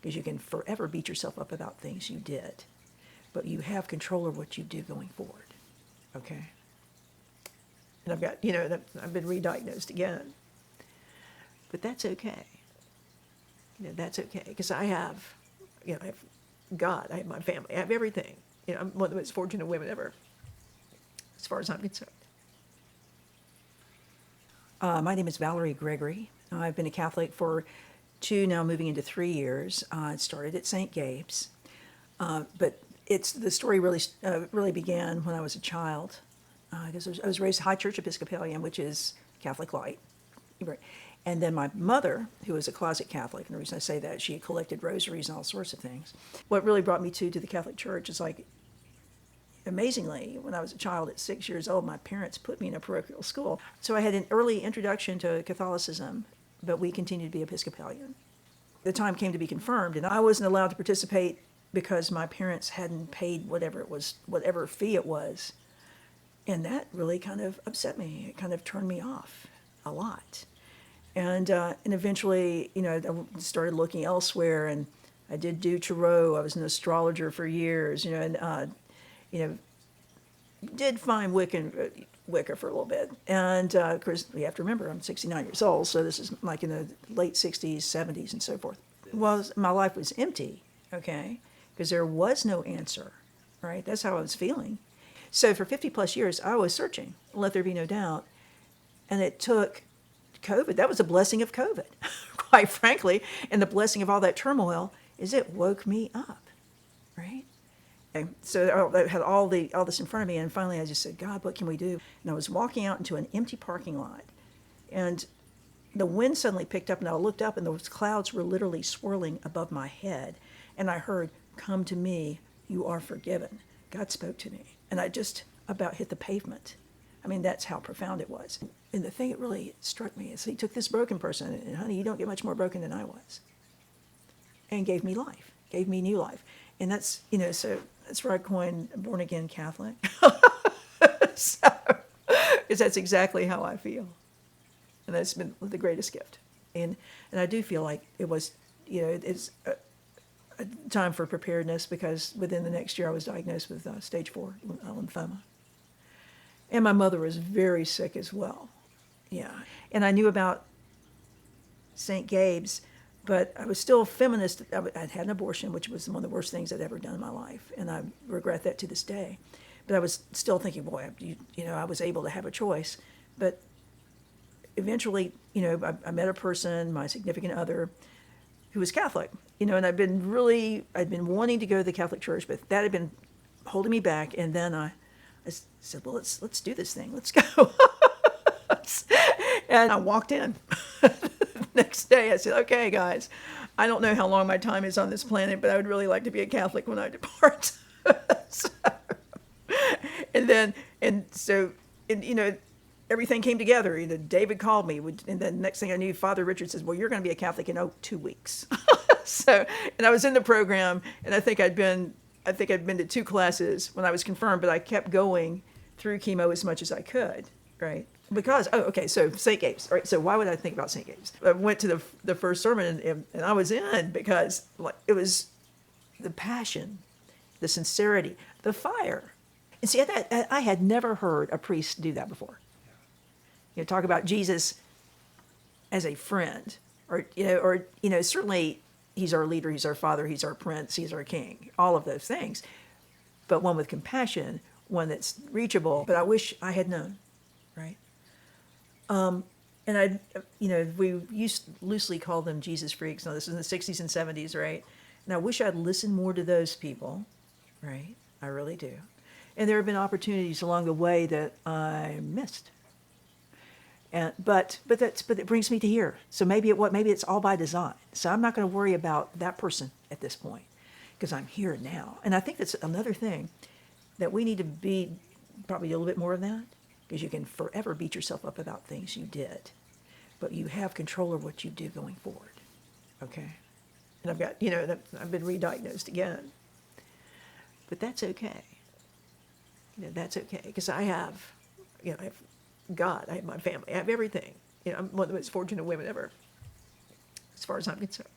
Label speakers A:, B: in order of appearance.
A: because you can forever beat yourself up about things you did, but you have control of what you do going forward, okay? And I've got, I've been re-diagnosed again, but that's okay. That's okay, because I have God, I have my family, I have everything. I'm one of the most fortunate women ever, as far as I'm concerned. My name is Valerie Gregory. I've been a Catholic for 2, now moving into 3 years. It started at St. Gabe's, but the story really began when I was a child, because I was raised High Church Episcopalian, which is Catholic light. And then my mother, who was a closet Catholic, and the reason I say that, she had collected rosaries and all sorts of things. What really brought me to the Catholic Church is, like, amazingly, when I was a child at 6 years old, my parents put me in a parochial school. So I had an early introduction to Catholicism, but we continued to be Episcopalian. The time came to be confirmed, and I wasn't allowed to participate because my parents hadn't paid whatever fee it was. And that really kind of upset me. It kind of turned me off a lot. And eventually, I started looking elsewhere, and I did do tarot. I was an astrologer for years, did find Wicca for a little bit. And of course, you have to remember, I'm 69 years old, so this is like in the late 60s, 70s, and so forth. Well, my life was empty, okay, because there was no answer, right? That's how I was feeling. So for 50 plus years, I was searching, let there be no doubt. And it took COVID. That was a blessing of COVID, quite frankly. And the blessing of all that turmoil is it woke me up, right? And so I had all this in front of me, and finally I just said, God, what can we do? And I was walking out into an empty parking lot, and the wind suddenly picked up, and I looked up, and those clouds were literally swirling above my head. And I heard, come to me, you are forgiven. God spoke to me, and I just about hit the pavement. I mean, that's how profound it was. And the thing that really struck me is he took this broken person, and honey, you don't get much more broken than I was, and gave me life, gave me new life. And that's, so that's where I coined born again Catholic. So, because that's exactly how I feel. And that's been the greatest gift. And I do feel like it was, it's a time for preparedness, because within the next year I was diagnosed with stage 4 lymphoma. And my mother was very sick as well. Yeah. And I knew about St. Gabe's, but I was still a feminist. I'd had an abortion, which was one of the worst things I'd ever done in my life. And I regret that to this day. But I was still thinking, boy, I was able to have a choice. But eventually, I met a person, my significant other, who was Catholic. And I'd been wanting to go to the Catholic Church, but that had been holding me back. And then I said, well, let's do this thing. Let's go. And I walked in. Next day, I said, okay, guys, I don't know how long my time is on this planet, but I would really like to be a Catholic when I depart. So, everything came together. David called me, and then next thing I knew, Father Richard says, well, you're going to be a Catholic in 2 weeks. And I was in the program, and I think I'd been to 2 classes when I was confirmed, but I kept going through chemo as much as I could, right? Because, so St. Gabe's, right? So why would I think about St. Gabe's? I went to the first sermon, and I was in because it was the passion, the sincerity, the fire. And see, I had never heard a priest do that before. Talk about Jesus as a friend, or certainly he's our leader, he's our father, he's our prince, he's our king, all of those things. But one with compassion, one that's reachable. But I wish I had known, right? And we used to loosely call them Jesus freaks. Now, this is in the 60s and 70s, right? And I wish I'd listened more to those people, right? I really do. And there have been opportunities along the way that I missed. But it brings me to here. So maybe it's all by design. So I'm not going to worry about that person at this point, because I'm here now. And I think that's another thing that we need to be probably a little bit more of that, because you can forever beat yourself up about things you did, but you have control of what you do going forward. Okay. And I've got, I've been re-diagnosed again, but that's okay. That's okay, because I have God, I have my family, I have everything. I'm one of the most fortunate women ever, as far as I'm concerned.